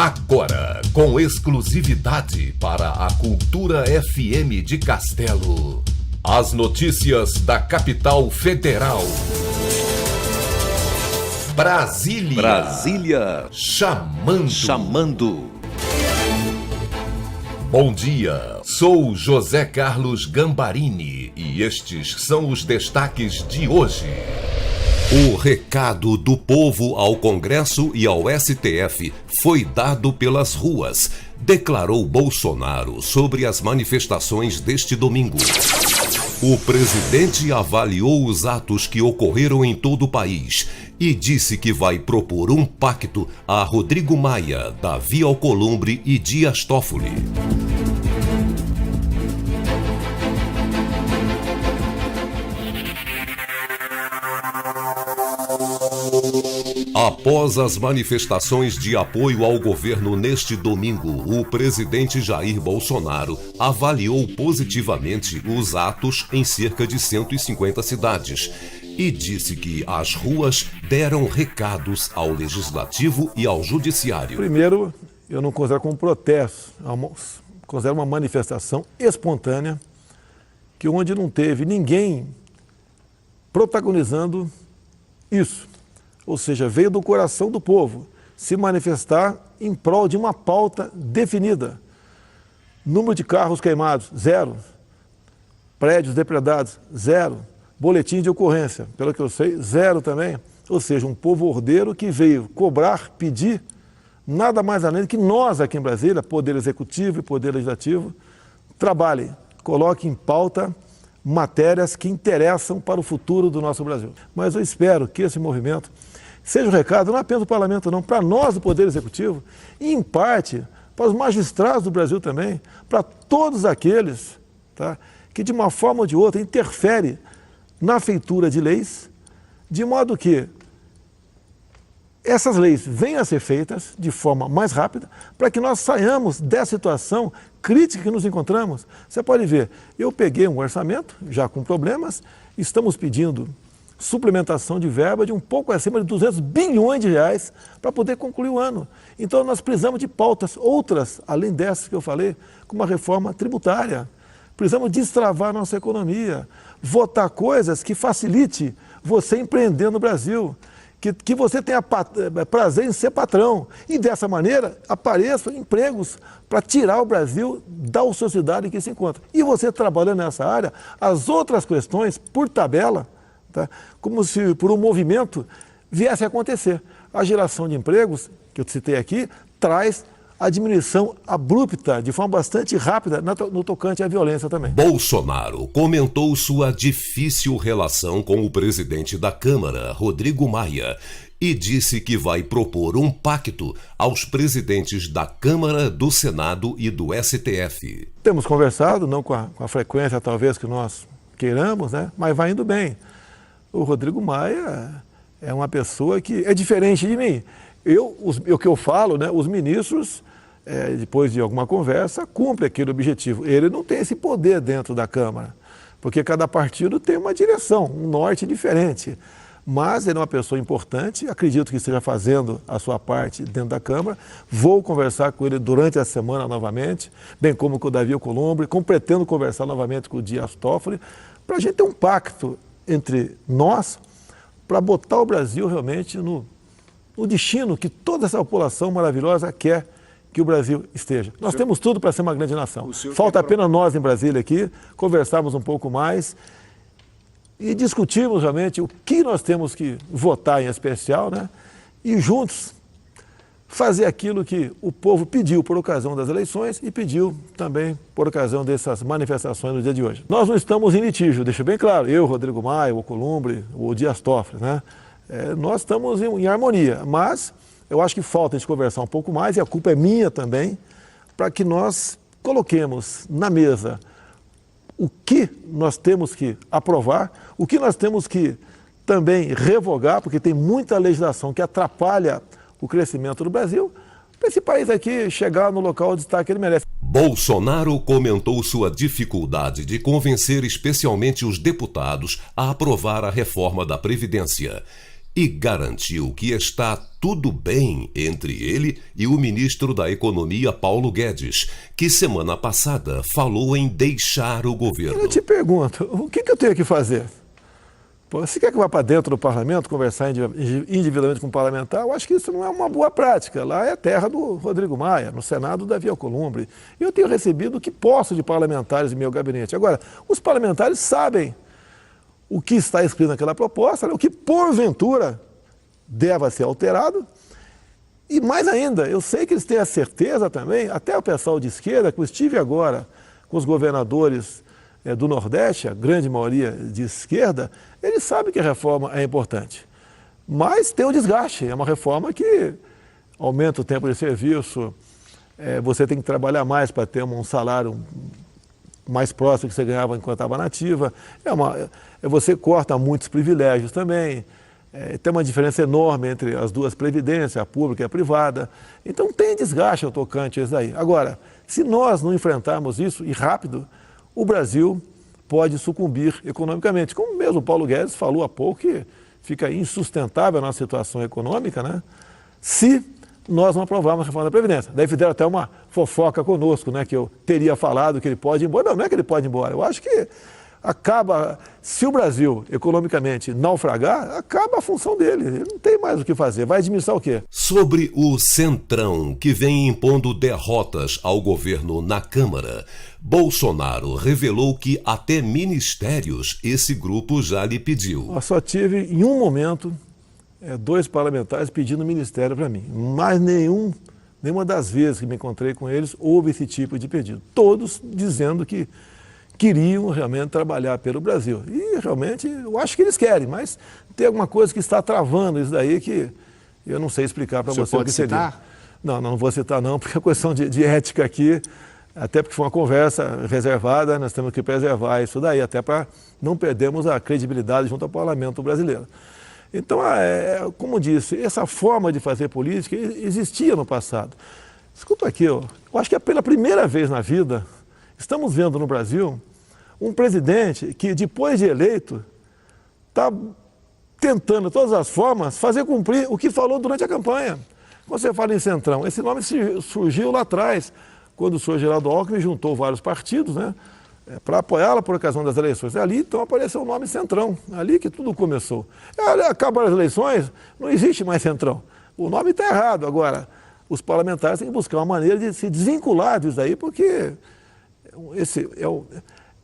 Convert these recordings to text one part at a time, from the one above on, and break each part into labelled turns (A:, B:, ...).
A: Agora, com exclusividade para a Cultura FM de Castelo, as notícias da capital federal. Brasília. Chamando. Bom dia, sou José Carlos Gambarini e estes são os destaques de hoje. O recado do povo ao Congresso e ao STF foi dado pelas ruas, declarou Bolsonaro sobre as manifestações deste domingo. O presidente avaliou os atos que ocorreram em todo o país e disse que vai propor um pacto a Rodrigo Maia, Davi Alcolumbre e Dias Toffoli. Após as manifestações de apoio ao governo neste domingo, o presidente Jair Bolsonaro avaliou positivamente os atos em cerca de 150 cidades e disse que as ruas deram recados ao Legislativo e ao Judiciário.
B: Primeiro, eu não considero como protesto, considero uma manifestação espontânea, que onde não teve ninguém protagonizando isso. Ou seja, veio do coração do povo se manifestar em prol de uma pauta definida. Número de carros queimados, 0. Prédios depredados, 0. Boletim de ocorrência, pelo que eu sei, 0 também. Ou seja, um povo ordeiro que veio cobrar, pedir, nada mais além do que nós aqui em Brasília, Poder Executivo e Poder Legislativo, trabalhem, coloquem em pauta matérias que interessam para o futuro do nosso Brasil. Mas eu espero que esse movimento seja um recado, não apenas do Parlamento não, para nós do Poder Executivo e, em parte, para os magistrados do Brasil também, para todos aqueles, tá, que de uma forma ou de outra interferem na feitura de leis, de modo que essas leis venham a ser feitas de forma mais rápida, para que nós saiamos dessa situação crítica que nos encontramos. Você pode ver, eu peguei um orçamento, já com problemas, estamos pedindo suplementação de verba de um pouco acima de 200 bilhões de reais para poder concluir o ano. Então nós precisamos de pautas outras, além dessas que eu falei, como a reforma tributária. Precisamos destravar a nossa economia, votar coisas que facilite você empreender no Brasil, que você tenha prazer em ser patrão e dessa maneira apareçam empregos para tirar o Brasil da ociosidade em que se encontra. E você trabalhando nessa área, as outras questões, por tabela, tá, como se por um movimento viesse a acontecer. A geração de empregos, que eu citei aqui, traz a diminuição abrupta, de forma bastante rápida, no tocante à violência também.
A: Bolsonaro comentou sua difícil relação com o presidente da Câmara, Rodrigo Maia, e disse que vai propor um pacto aos presidentes da Câmara, do Senado e do STF.
B: Temos conversado, não com a frequência talvez que nós queiramos, né? Mas vai indo bem. O Rodrigo Maia é uma pessoa que é diferente de mim. O que eu falo, né, os ministros, depois de alguma conversa, cumprem aquele objetivo. Ele não tem esse poder dentro da Câmara, porque cada partido tem uma direção, um norte diferente. Mas ele é uma pessoa importante, acredito que esteja fazendo a sua parte dentro da Câmara. Vou conversar com ele durante a semana novamente, bem como com o Davi Alcolumbre, como pretendo conversar novamente com o Dias Toffoli, para a gente ter um pacto entre nós, para botar o Brasil realmente no destino que toda essa população maravilhosa quer que o Brasil esteja. Nós temos tudo para ser uma grande nação. Falta apenas nós em Brasília aqui, conversarmos um pouco mais e discutirmos realmente o que nós temos que votar em especial, né? E juntos fazer aquilo que o povo pediu por ocasião das eleições e pediu também por ocasião dessas manifestações no dia de hoje. Nós não estamos em litígio, deixa bem claro, eu, Rodrigo Maia, o Alcolumbre, o Dias Toffoli, né? Nós estamos em harmonia, mas eu acho que falta a gente conversar um pouco mais, e a culpa é minha também, para que nós coloquemos na mesa o que nós temos que aprovar, o que nós temos que também revogar, porque tem muita legislação que atrapalha o crescimento do Brasil, para esse país aqui chegar no local de destaque que ele merece.
A: Bolsonaro comentou sua dificuldade de convencer especialmente os deputados a aprovar a reforma da Previdência e garantiu que está tudo bem entre ele e o ministro da Economia, Paulo Guedes, que semana passada falou em deixar o governo.
B: Eu te pergunto, o que eu tenho que fazer? Pô, você quer que eu vá para dentro do parlamento conversar individualmente com o parlamentar? Eu acho que isso não é uma boa prática. Lá é a terra do Rodrigo Maia, no Senado, Davi Alcolumbre. Eu tenho recebido o que posso de parlamentares em meu gabinete. Agora, os parlamentares sabem o que está escrito naquela proposta, o que porventura deva ser alterado. E mais ainda, eu sei que eles têm a certeza também, até o pessoal de esquerda, que eu estive agora com os governadores do Nordeste, a grande maioria de esquerda, eles sabem que a reforma é importante. Mas tem um desgaste, é uma reforma que aumenta o tempo de serviço, você tem que trabalhar mais para ter um salário mais próximo que você ganhava enquanto estava na ativa, você corta muitos privilégios também, tem uma diferença enorme entre as duas previdências, a pública e a privada. Então tem desgaste ao tocante a isso daí. Agora, se nós não enfrentarmos isso, e rápido, o Brasil pode sucumbir economicamente. Como mesmo o Paulo Guedes falou há pouco, que fica insustentável a nossa situação econômica, né? Se nós não aprovarmos a reforma da Previdência. Daí fizeram até uma fofoca conosco, né? Que eu teria falado que ele pode ir embora. Não é que ele pode ir embora. Eu acho que se o Brasil economicamente naufragar, acaba a função dele. Ele não tem mais o que fazer. Vai administrar o quê?
A: Sobre o Centrão, que vem impondo derrotas ao governo na Câmara, Bolsonaro revelou que até ministérios esse grupo já lhe pediu.
B: Eu só tive, em um momento, 2 parlamentares pedindo ministério para mim. Mas nenhuma das vezes que me encontrei com eles houve esse tipo de pedido. Todos dizendo que queriam realmente trabalhar pelo Brasil. E realmente, eu acho que eles querem, mas tem alguma coisa que está travando isso daí que eu não sei explicar para você o que seria. Não vou citar não, porque é questão de ética aqui, até porque foi uma conversa reservada, nós temos que preservar isso daí, até para não perdermos a credibilidade junto ao parlamento brasileiro. Então, como disse, essa forma de fazer política existia no passado. Escuta aqui, eu acho que é pela primeira vez na vida, estamos vendo no Brasil um presidente que, depois de eleito, está tentando, de todas as formas, fazer cumprir o que falou durante a campanha. Quando você fala em Centrão, esse nome surgiu lá atrás, quando o senhor Geraldo Alckmin juntou vários partidos, né, para apoiá-la por ocasião das eleições. Ali, então, apareceu o nome Centrão, ali que tudo começou. Acabaram as eleições, não existe mais Centrão. O nome está errado. Agora, os parlamentares têm que buscar uma maneira de se desvincular disso aí, porque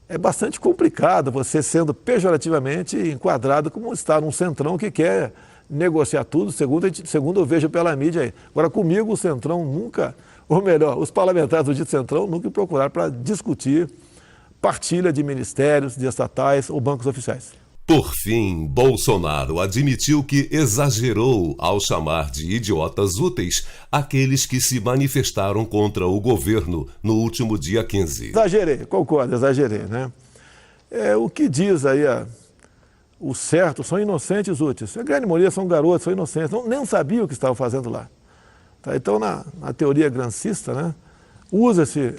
B: é bastante complicado você sendo pejorativamente enquadrado como estar num Centrão que quer negociar tudo, segundo eu vejo pela mídia aí. Agora, comigo, o Centrão nunca, ou melhor, os parlamentares do dito Centrão nunca me procuraram para discutir partilha de ministérios, de estatais ou bancos oficiais.
A: Por fim, Bolsonaro admitiu que exagerou ao chamar de idiotas úteis aqueles que se manifestaram contra o governo no último dia 15.
B: Exagerei, concordo, exagerei, né? O que diz aí o certo são inocentes úteis. A grande maioria são garotos, são inocentes, nem sabiam o que estavam fazendo lá. Tá? Então, na teoria grancista, né, usa-se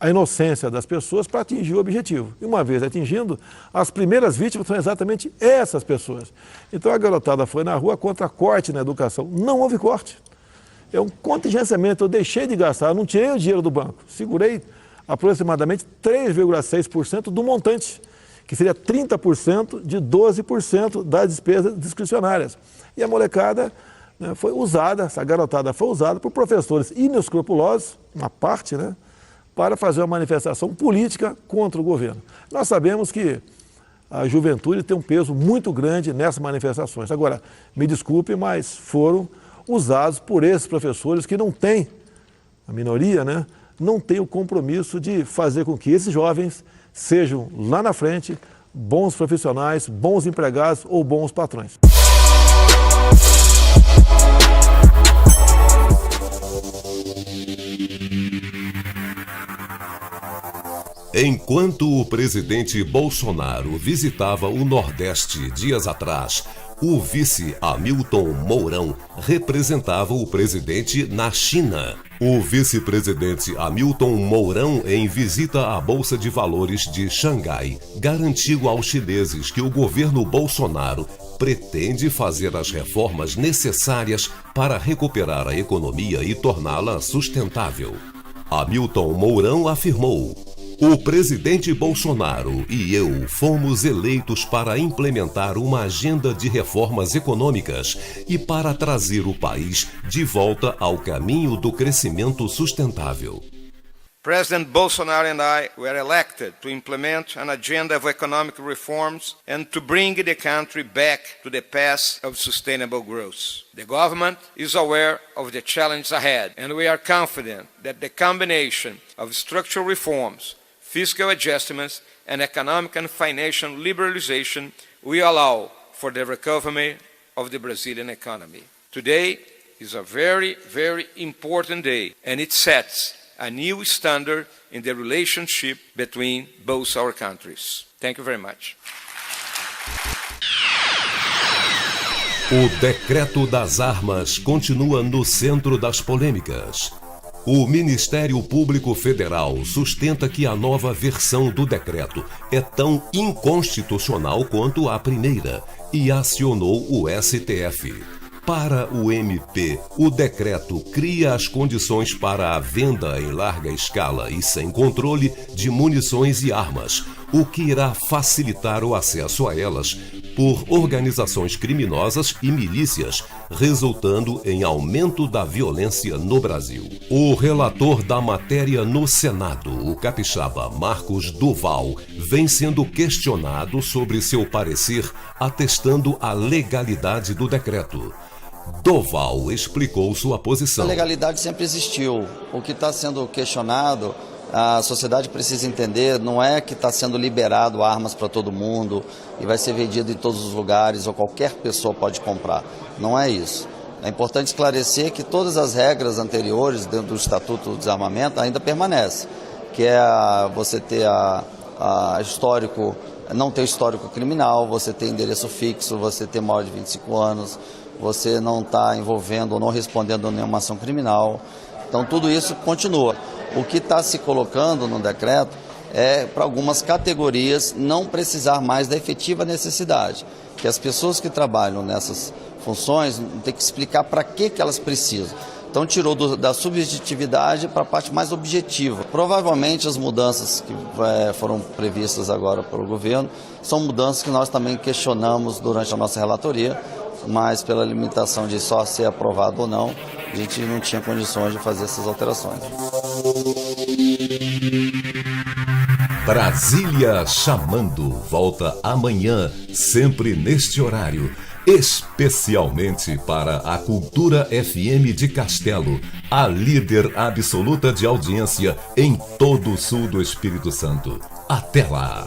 B: a inocência das pessoas para atingir o objetivo. E uma vez atingindo, as primeiras vítimas são exatamente essas pessoas. Então a garotada foi na rua contra corte na educação. Não houve corte. É um contingenciamento, eu deixei de gastar, eu não tirei o dinheiro do banco. Segurei aproximadamente 3,6% do montante, que seria 30% de 12% das despesas discricionárias. E a molecada, né, foi usada, essa garotada foi usada por professores inescrupulosos, uma parte, né, para fazer uma manifestação política contra o governo. Nós sabemos que a juventude tem um peso muito grande nessas manifestações. Agora, me desculpe, mas foram usados por esses professores que não têm, a minoria, né, não tem o compromisso de fazer com que esses jovens sejam, lá na frente, bons profissionais, bons empregados ou bons patrões.
A: Enquanto o presidente Bolsonaro visitava o Nordeste dias atrás, O vice Hamilton Mourão representava o presidente na China. O vice-presidente Hamilton Mourão, em visita à Bolsa de Valores de Xangai, garantiu aos chineses que o governo Bolsonaro pretende fazer as reformas necessárias para recuperar a economia e torná-la sustentável. Hamilton Mourão afirmou: "O presidente Bolsonaro e eu fomos eleitos para implementar uma agenda de reformas econômicas e para trazer o país de volta ao caminho do crescimento sustentável."
C: President Bolsonaro and I were elected to implement an agenda of economic reforms and to bring the country back to the path of sustainable growth. The government is aware of the challenges ahead, and we are confident that the combination of structural reforms, fiscal adjustments, and economic and financial liberalization will allow for the recovery of the Brazilian economy. Today is a very, very important day, and it sets a new standard in the relationship between both our countries. Thank you very much.
A: O decreto das armas continua no centro das polêmicas. O Ministério Público Federal sustenta que a nova versão do decreto é tão inconstitucional quanto a primeira e acionou o STF. Para o MP, o decreto cria as condições para a venda em larga escala e sem controle de munições e armas, o que irá facilitar o acesso a elas por organizações criminosas e milícias, resultando em aumento da violência no Brasil. O relator da matéria no Senado, o capixaba Marcos Duval, vem sendo questionado sobre seu parecer, atestando a legalidade do decreto. Doval explicou sua posição.
D: A legalidade sempre existiu. O que está sendo questionado, a sociedade precisa entender, não é que está sendo liberado armas para todo mundo e vai ser vendido em todos os lugares ou qualquer pessoa pode comprar. Não é isso. É importante esclarecer que todas as regras anteriores dentro do Estatuto do Desarmamento ainda permanecem, que é você ter histórico, não ter histórico criminal, você ter endereço fixo, você ter maior de 25 anos, você não está envolvendo ou não respondendo a nenhuma ação criminal. Então tudo isso continua. O que está se colocando no decreto é para algumas categorias não precisar mais da efetiva necessidade. Que as pessoas que trabalham nessas funções têm que explicar para que elas precisam. Então tirou da subjetividade para a parte mais objetiva. Provavelmente as mudanças que foram previstas agora pelo governo são mudanças que nós também questionamos durante a nossa relatoria, mas pela limitação de só ser aprovado ou não, a gente não tinha condições de fazer essas alterações.
A: Brasília Chamando volta amanhã, sempre neste horário, especialmente para a Cultura FM de Castelo, a líder absoluta de audiência em todo o sul do Espírito Santo. Até lá!